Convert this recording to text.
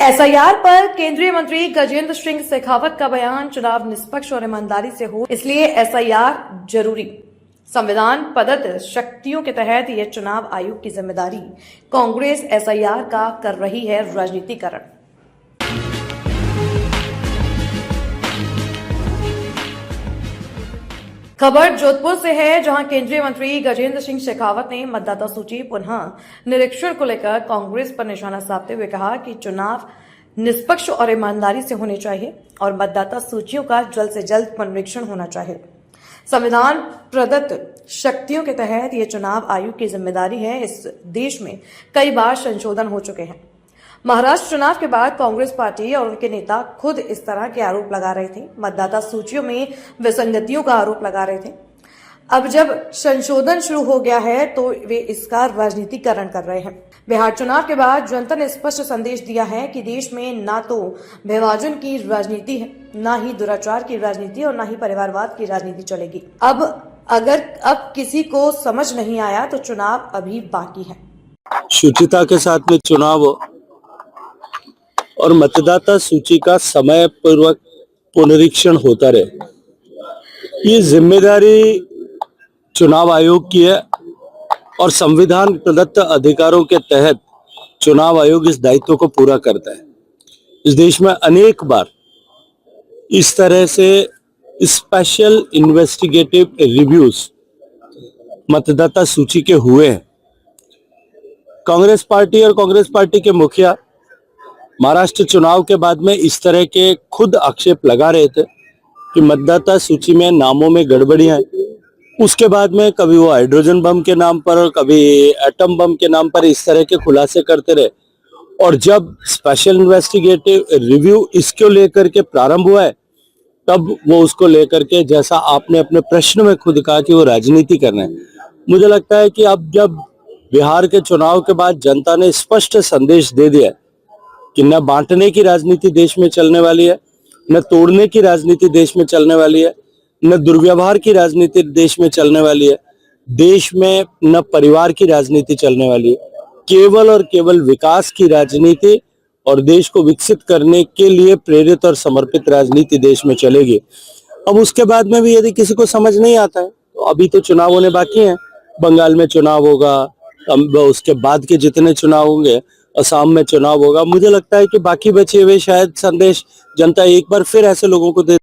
SIR पर केंद्रीय मंत्री गजेंद्र सिंह शेखावत का बयान, चुनाव निष्पक्ष और ईमानदारी से हो इसलिए एसआईआर जरूरी। संविधान प्रदत्त शक्तियों के तहत यह चुनाव आयोग की जिम्मेदारी। कांग्रेस एसआईआर का कर रही है राजनीतिकरण। खबर जोधपुर से है, जहां केंद्रीय मंत्री गजेंद्र सिंह शेखावत ने मतदाता सूची पुनः निरीक्षण को लेकर कांग्रेस पर निशाना साधते हुए कहा कि चुनाव निष्पक्ष और ईमानदारी से होने चाहिए और मतदाता सूचियों का जल्द से जल्द पुनरीक्षण होना चाहिए। संविधान प्रदत्त शक्तियों के तहत यह चुनाव आयोग की जिम्मेदारी है। इस देश में कई बार संशोधन हो चुके हैं। महाराष्ट्र चुनाव के बाद कांग्रेस पार्टी और उनके नेता खुद इस तरह के आरोप लगा रहे थे, मतदाता सूचियों में विसंगतियों का आरोप लगा रहे थे। अब जब संशोधन शुरू हो गया है तो वे इसका राजनीतिकरण कर रहे हैं। बिहार चुनाव के बाद जनता ने स्पष्ट संदेश दिया है कि देश में ना तो विभाजन की राजनीति है, ना ही दुराचार की राजनीति और ना ही परिवारवाद की राजनीति चलेगी। अब किसी को समझ नहीं आया तो चुनाव अभी बाकी है। शुचिता के साथ में चुनाव और मतदाता सूची का समय पूर्वक पुनरीक्षण होता रहे, ये जिम्मेदारी चुनाव आयोग की है और संविधान प्रदत्त अधिकारों के तहत चुनाव आयोग इस दायित्व को पूरा करता है। इस देश में अनेक बार इस तरह से स्पेशल इन्वेस्टिगेटिव रिव्यूज मतदाता सूची के हुए हैं। कांग्रेस पार्टी और कांग्रेस पार्टी के मुखिया महाराष्ट्र चुनाव के बाद में इस तरह के खुद आक्षेप लगा रहे थे कि मतदाता सूची में नामों में गड़बड़ियां हैं। उसके बाद में कभी वो हाइड्रोजन बम के नाम पर, कभी एटम बम के नाम पर इस तरह के खुलासे करते रहे। और जब स्पेशल इन्वेस्टिगेटिव रिव्यू इसको लेकर के प्रारंभ हुआ है, तब वो उसको लेकर के, जैसा आपने अपने प्रश्न में खुद कहा कि वो राजनीति कर रहे हैं। मुझे लगता है कि अब जब बिहार के चुनाव के बाद जनता ने स्पष्ट संदेश दे दिया कि न बांटने की राजनीति देश में चलने वाली है, न तोड़ने की राजनीति देश में चलने वाली है, न दुर्व्यवहार की राजनीति देश में चलने वाली है, देश में न परिवार की राजनीति चलने वाली है, केवल और केवल विकास की राजनीति और देश को विकसित करने के लिए प्रेरित और समर्पित राजनीति देश में चलेगी। अब उसके बाद में भी यदि किसी को समझ नहीं आता है तो अभी तो चुनाव होने बाकी हैं। बंगाल में चुनाव होगा, उसके बाद के जितने चुनाव होंगे, असम में चुनाव होगा। मुझे लगता है कि बाकी बचे हुए शायद संदेश जनता एक बार फिर ऐसे लोगों को दे